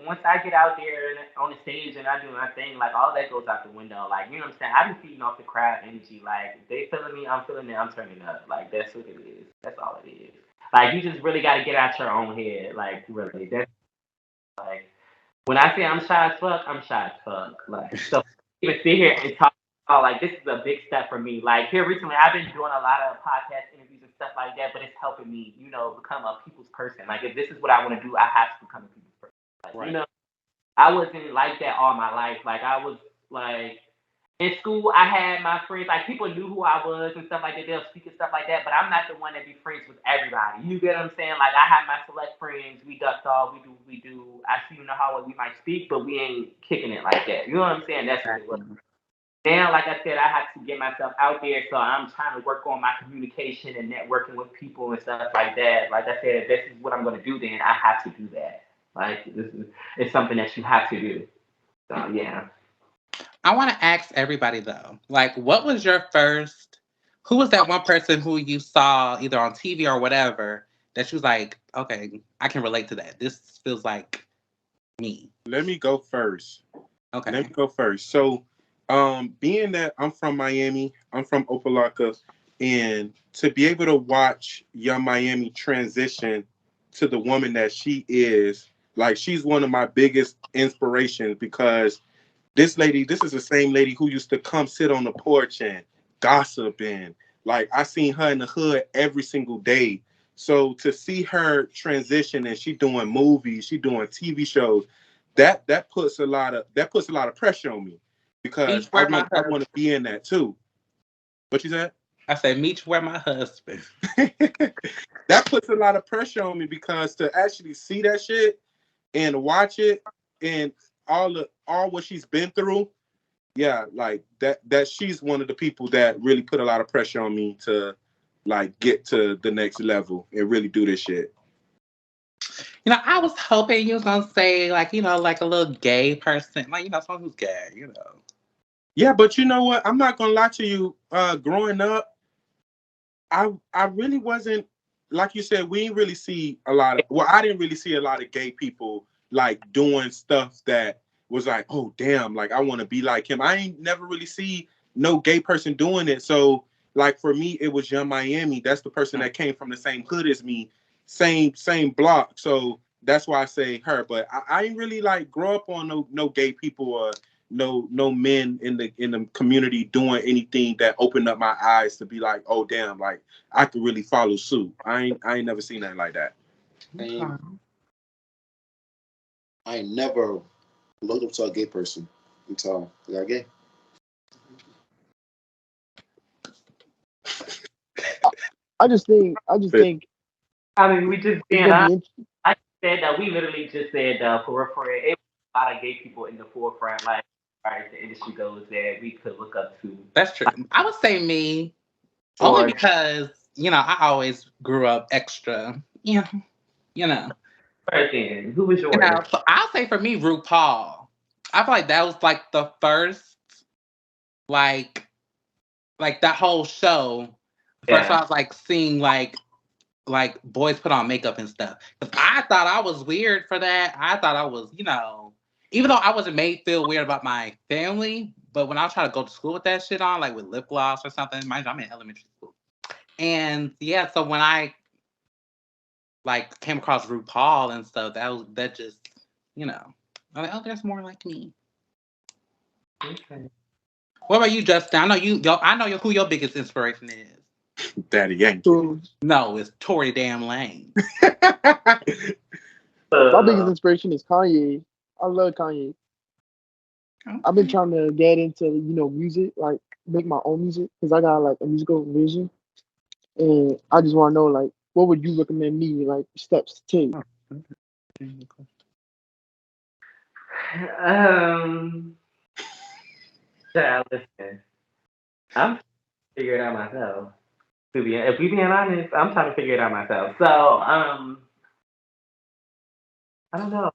once I get out there on the stage and I do my thing, like all that goes out the window. Like, you know what I'm saying? I've been feeding off the crowd energy. Like, if they feeling me, I'm feeling it, I'm turning up. Like, that's what it is. That's all it is. Like, you just really got to get out your own head. Like, really. That's like, when I say I'm shy as fuck, I'm shy as fuck. Like, so even sit here and talk about, like, this is a big step for me. Like, here recently, I've been doing a lot of podcast interviews and stuff like that, but it's helping me, become a people's person. Like, if this is what I want to do, I have to become a people's person. Like, Right. I wasn't like that all my life. Like I was like in school, I had my friends. Like people knew who I was and stuff like that. They'll speak and stuff like that. But I'm not the one that be friends with everybody. You get what I'm saying? Like I have my select friends. We duck off. We do what we do. I see how we might speak, but we ain't kicking it like that. You know what I'm saying? That's what it was. Now, like I said, I have to get myself out there, so I'm trying to work on my communication and networking with people and stuff like that. Like I said, if this is what I'm going to do, then I have to do that. Like this is it's something that you have to do. So yeah. I want to ask everybody though, like, what was your first? Who was that one person who you saw either on TV or whatever that you was like, okay, I can relate to that. This feels like me. Let me go first. Okay. Let me go first. So, being that I'm from Miami, I'm from Opelika, and to be able to watch Young Miami transition to the woman that she is, like she's one of my biggest inspirations because this is the same lady who used to come sit on the porch and gossip and like I seen her in the hood every single day. So to see her transition and she doing movies, she doing TV shows, that puts a lot of pressure on me Meet because I where my want I want husband. to be in that too. What you said? I said, meet where my husband. That puts a lot of pressure on me because to actually see that shit and watch it and all what she's been through, yeah, like that she's one of the people that really put a lot of pressure on me to like get to the next level and really do this shit. I was hoping you was gonna say like, like a little gay person, like someone who's gay. Yeah, but you know what? I'm not gonna lie to you. Growing up, I really wasn't like you said. We didn't really see a lot of. Well, I didn't really see a lot of gay people like doing stuff that was like, oh damn, like I want to be like him. I ain't never really see no gay person doing it. So like for me, it was Young Miami. That's the person that came from the same hood as me, same block. So that's why I say her. But I ain't really like grow up on no gay people or no men in the community doing anything that opened up my eyes to be like, oh damn, like I could really follow suit. I ain't never seen anything like that. And I never looked up to a gay person until I got gay. I just think I mean, we just it's being gonna be honest. interesting. I said that we literally just said for it was a lot of gay people in the forefront, like as far as the industry goes, that we could look up to. That's true. I would say me, only Or because I always grew up extra. Yeah, you know. Right then, who was yours? So I'll say for me, RuPaul. I feel like that was like the first, like, that whole show. First, I Yeah. was like seeing like boys put on makeup and stuff. 'Cause I thought I was weird for that. I thought I was, even though I wasn't made feel weird about my family, but when I was trying to go to school with that shit on, like with lip gloss or something, mind you, I'm in elementary school. And yeah, so when I like came across RuPaul and stuff, that just, I'm like, oh, there's more like me. Okay. What about you, Justin? I know who your biggest inspiration is. Daddy Yankee. So No, it's Tory damn Lane. my biggest Uh, inspiration is Kanye. I love Kanye. I've been Okay. trying to get into music, like make my own music, because I got like a musical vision, and I just want to know like what would you recommend me like steps to take? Oh, okay. um, child, listen, I'm figuring it out myself. If we being honest, I'm trying to figure it out myself. So, I don't know.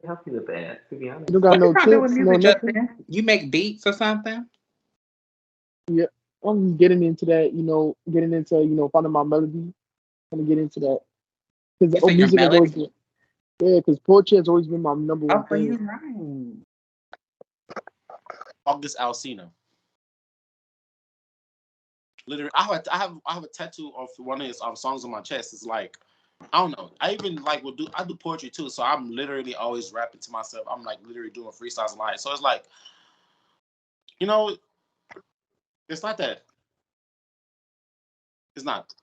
Help you with that, to be You don't honest. got What you no trying to do with tips, no music, nothing. Justin? You make beats or something? Yeah, I'm getting into that. Getting into finding my melody. Trying to get into that because You say your music has always melody? been because poetry has always been my number one Oh, so thing. you right. August Alsina. Literally, I have a tattoo of one of his songs on my chest. It's like I don't know. I even like I do poetry too, so I'm literally always rapping to myself. I'm like literally doing freestyles live. So it's like you know, it's not that it's not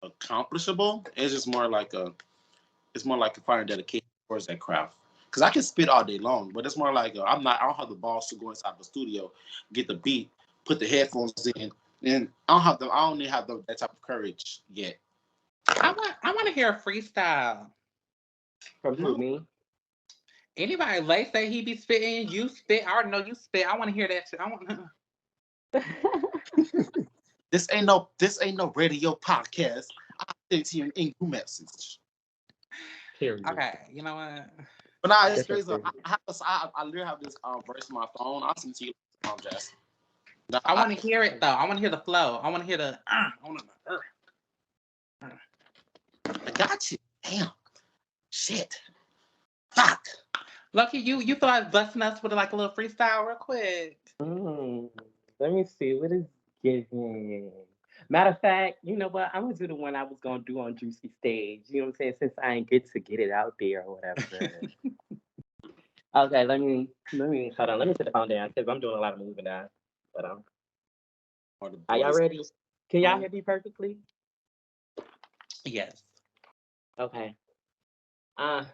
accomplishable. It's just more like a fire dedication towards that craft. Cause I can spit all day long, but it's more like I don't have the balls to go inside the studio, get the beat, put the headphones in, and I don't even have that type of courage yet. I want to hear a freestyle. From You who, know, me? Anybody, Lay say he be spitting, you spit. I already know you spit. I want to hear that shit. I want. this ain't no radio podcast. I send it to you in message. Period. Okay, you know what? But nah, it's That's a crazy. period. I literally have this verse on my phone. I'll send it to you, Jess. Nah, I want to hear it though. I want to hear the flow. I want to hear the. I want to. I got you. Damn. Shit. Fuck. Lucky you thought busting us with like a little freestyle real quick. Mm, let me see. What is giving? Matter of fact, you know what? I'm gonna do the one I was gonna do on Juicy Stage. You know what I'm saying? Since I ain't get to get it out there or whatever. Okay, let me hold on. Let me put the phone down because I'm doing a lot of moving now. But Or the are y'all boys. ready? Can y'all hear me perfectly? Yes. Okay. Uh,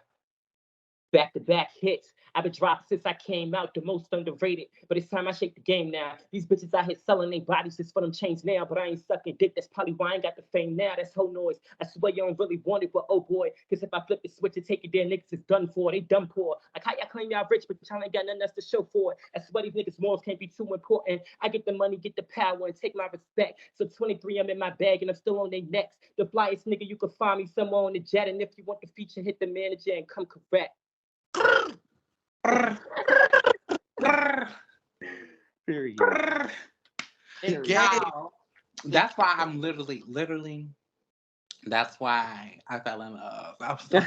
Back to back hits. I've been dropping since I came out, the most underrated. But it's time I shake the game now. These bitches out here selling their bodies just for them chains now. But I ain't sucking dick, that's probably why I ain't got the fame now. That's whole noise. I swear you don't really want it, but oh boy. Cause if I flip the switch and take it there, niggas is done for. They done poor. Like how y'all claim y'all rich, but y'all ain't got nothing else to show for it. I swear these niggas' morals can't be too important. I get the money, get the power, and take my respect. So 23, I'm in my bag and I'm still on their necks. The flyest nigga, you can find me somewhere on the jet. And if you want the feature, hit the manager and come correct. Period. And Period. gay. Y'all, that's why I'm literally, that's why I fell in love. I was like,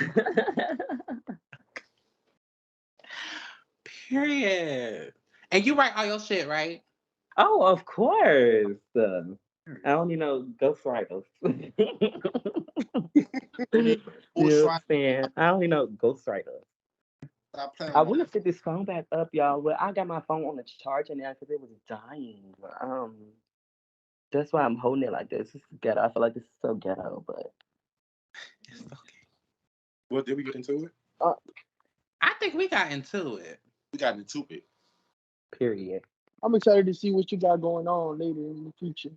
period. And you write all your shit, right? Oh, of course. I only know ghostwriters. You know what I'm Bullshit. saying? I only know ghostwriters. Stop playing I with me. want to set this phone back up, y'all. But I got my phone on the charger now because it was dying. That's why I'm holding it like this. This is ghetto. I feel like this is so ghetto, but It's okay. Well, did we get into it? Uh, I think we got into it. We got into it. period. I'm excited to see what you got going on later in the future.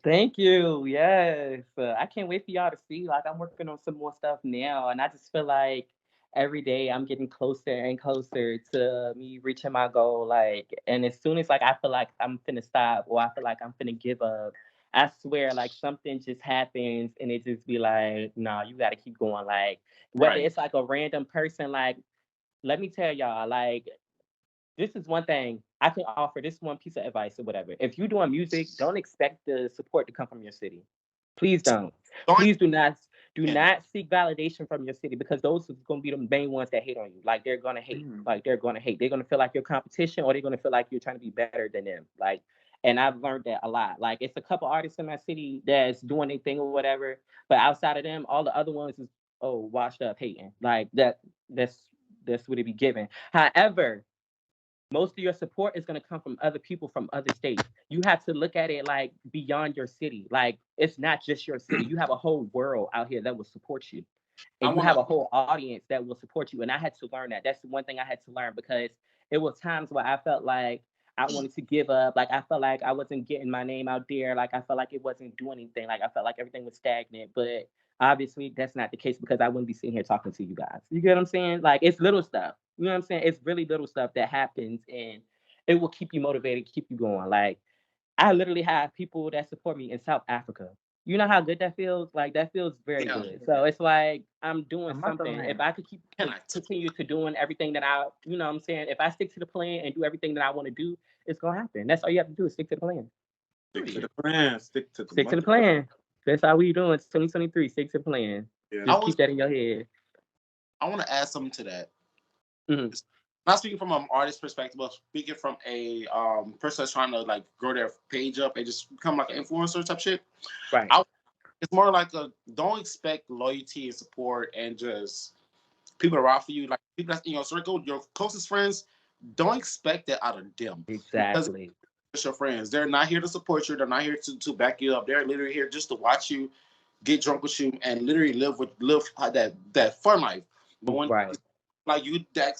Thank you. Yes. I can't wait for y'all to see. Like, I'm working on some more stuff now, and I just feel like every day I'm getting closer and closer to me reaching my goal. Like, and as soon as like I feel like I'm finna stop or I feel like I'm finna give up, I swear, like something just happens and it just be like, nah, you got to keep going. Like whether Right. it's like a random person, like let me tell y'all, like this is one thing I can offer. This one piece of advice or whatever. If you're doing music, don't expect the support to come from your city. Please don't. Don't Please do even. not seek validation from your city because those are going to be the main ones that hate on you. Like they're going to hate. Like they're going to hate. They're going to feel like you're competition or they're going to feel like you're trying to be better than them. Like, and I've learned that a lot. Like it's a couple artists in my city that's doing their thing or whatever, but outside of them, all the other ones is washed up hating. Like that. That's what it be given. However, most of your support is going to come from other people from other states. You have to look at it like beyond your city. Like it's not just your city. You have a whole world out here that will support you. I And you want have to. a whole audience that will support you. And I had to learn that. That's the one thing I had to learn because it was times where I felt like I wanted to give up. Like I felt like I wasn't getting my name out there. Like I felt like it wasn't doing anything. Like I felt like everything was stagnant. But obviously that's not the case because I wouldn't be sitting here talking to you guys. You get what I'm saying? Like it's little stuff. You know what I'm saying? It's really little stuff that happens and it will keep you motivated, keep you going. Like I literally have people that support me in South Africa. You know how good that feels? Like that feels very Yeah. good. So it's like I'm doing I'm something. If I could Can I? continue to doing everything that I, you know what I'm saying? If I stick to the plan and do everything that I want to do, it's gonna happen. That's all you have to do is stick to the plan. Stick to the plan. Stick to the Stick to the mother. plan. That's how we doing. It's 2023. Stick to the plan. Yeah. I Just was. keep that in your head. I want to add something to that. Mhm. Not speaking from an artist perspective, but speaking from a person that's trying to like grow their page up and just become like an influencer type shit. Right. It's more like a don't expect loyalty and support and just people around for you, like people that's in your circle, your closest friends. Don't expect that out of them because Exactly. it's your friends. They're not here to support you. They're not here to back you up. They're literally here just to watch you get drunk with you and literally live that fun life. But when Right. like you that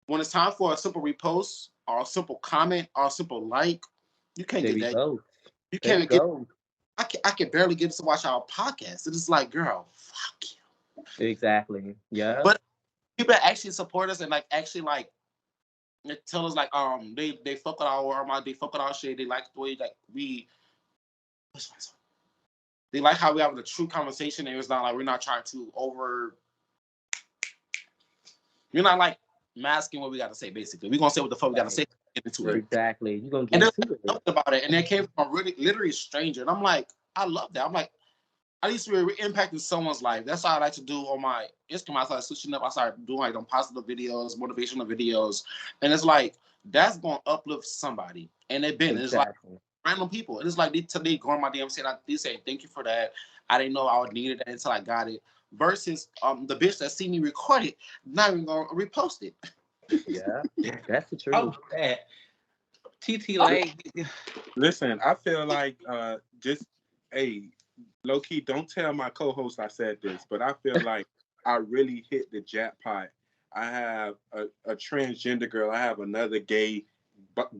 when it's time for a simple repost or a simple comment or a simple like, you can't There get we that. go. You There we can't get. go. I can barely get to watch our podcast. It's just like, girl, fuck you. Exactly. Yeah. But people that actually support us and like actually like they tell us like they fuck with they fuck with our shit. They like the way like we. They like how we have a true conversation and it's not like we're not trying to over. You're not like masking what we got to say. Basically, we're gonna say what the fuck we got to say. Get into it. Exactly. You're gonna And get there's into it. something about it, and it came from a really literally stranger. And I'm like, I love that. I'm like, at least we're impacting someone's life. That's how I like to do on my Instagram. I started switching up. I started doing like them positive videos, motivational videos, and it's like that's gonna uplift somebody. And it's like Exactly. random people. And it's like they go on my DM saying, they say thank you for that. I didn't know I would need it until I got it. Versus the bitch that see me record it, not even gonna repost it. Yeah. That's the truth. Oh, that TT Lake. Listen, I feel like just hey, low key, don't tell my co-host I said this, but I feel like I really hit the jackpot. I have a transgender girl. I have another gay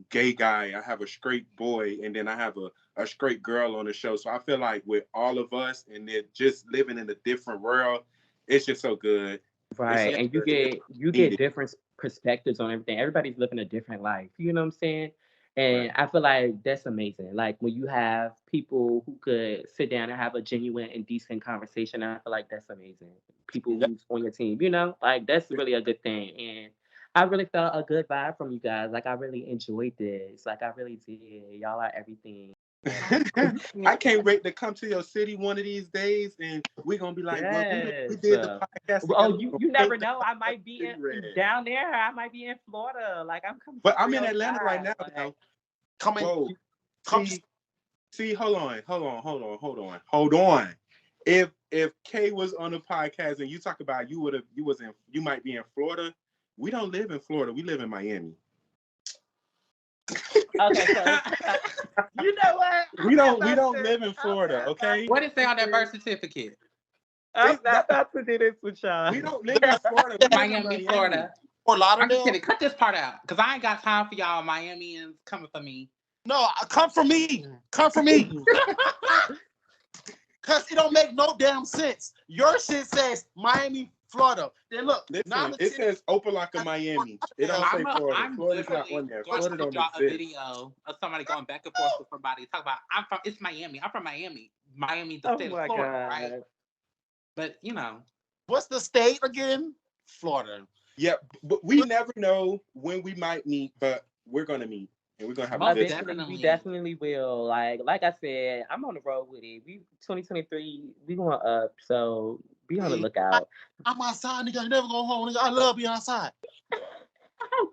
guy. I have a straight boy, and then I have a straight girl on the show. So I feel like with all of us, and then just living in a different world, it's just so good. It's Right. so And good. It's you get needed. different perspectives on everything. Everybody's living a different life. You know what I'm saying? Right. And I feel like that's amazing. Like when you have people who could sit down and have a genuine and decent conversation, I feel like that's amazing. People Yeah. who's on your team, you know, like that's really a good thing. And I really felt a good vibe from you guys. Like I really enjoyed this. Like I really did. Y'all are everything. I can't wait to come to your city one of these days, and we're gonna be like, well, we Yes. did the podcast Oh, together. you never know. I might be City Red. down there. I might be in Florida. Like I'm coming But to I'm in Atlanta right 305. now. Now. Coming, Whoa. come. See, hold on. If Kay was on the podcast and you talk about you might be in Florida. We don't live in Florida. We live in Miami. Okay, so you know what? We don't live in Florida, okay? What did it say on that birth certificate? I'm not about to do this with y'all. We don't live in Florida. We live in Miami, Florida. Fort I'm just Lauderdale. kidding. Cut this part out because I ain't got time for y'all Miamians coming for me. No, come for me. Come for me. Cause it don't make no damn sense. Your shit says Miami, Florida. Then look, Listen, it says Opelika, Miami. It don't say Florida. I'm Florida's not literally on there. going Florida to don't draw a exist. video of somebody going back and forth with somebody. Talk about it's Miami. I'm from Miami. Miami, the Oh state of my Florida, god. right? But you know. What's the state again? Florida. Yeah, but we never know when we might meet, but we're gonna meet and we're gonna have a good time. Eventually, we definitely will. Like I said, I'm on the road with it. We 2023, we going up, so be on the lookout. I'm outside, nigga. I never go home, nigga. I love being outside.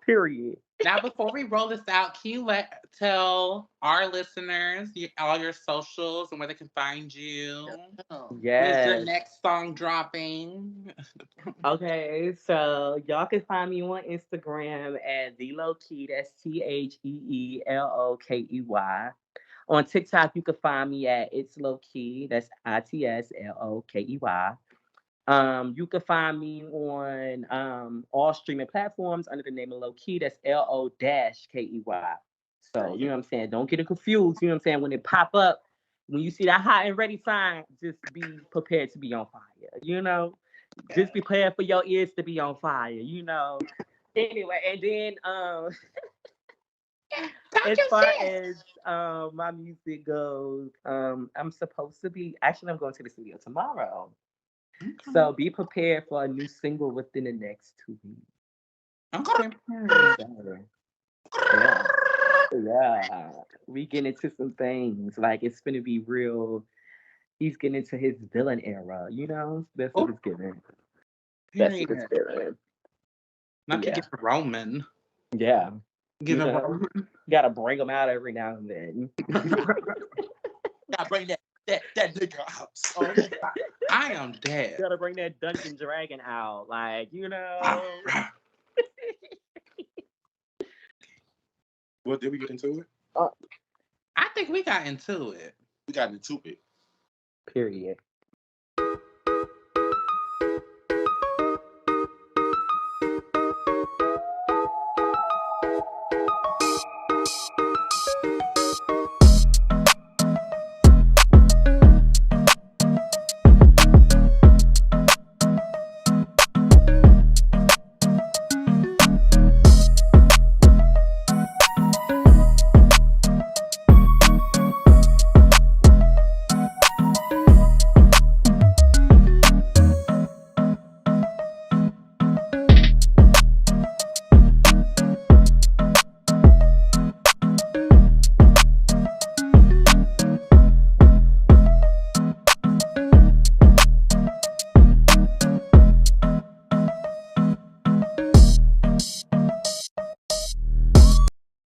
Period. Now, before we roll this out, can you tell our listeners all your socials and where they can find you? When's your Yes. next song dropping? Okay, so y'all can find me on Instagram at the low key. That's TheeLokey. On TikTok, you can find me at It's Low Key. That's ITSLOKEY. You can find me on all streaming platforms under the name of Low Key. That's LO-KEY. So you know what I'm saying. Don't get it confused. You know what I'm saying. When it pop up, when you see that hot and ready sign, just be prepared to be on fire. You know, just be prepared for your ears to be on fire. You know. Anyway, and then as far as my music goes, I'm supposed to be I'm going to the studio tomorrow. Okay. So be prepared for a new single within the next 2 weeks. Okay. Yeah. Yeah. We get into some things. Like it's gonna be real. He's getting into his villain era, you know? That's what it's giving. That's what it's Period. giving. Not to Yeah. get Roman. Yeah. Give You him know? Roman. Gotta bring him out every now and then. Gotta bring that nigga out. So, I am dead. Gotta bring that Dungeon Dragon out. Like, you know. What, did we get into it? I think we got into it. we got into it. Period.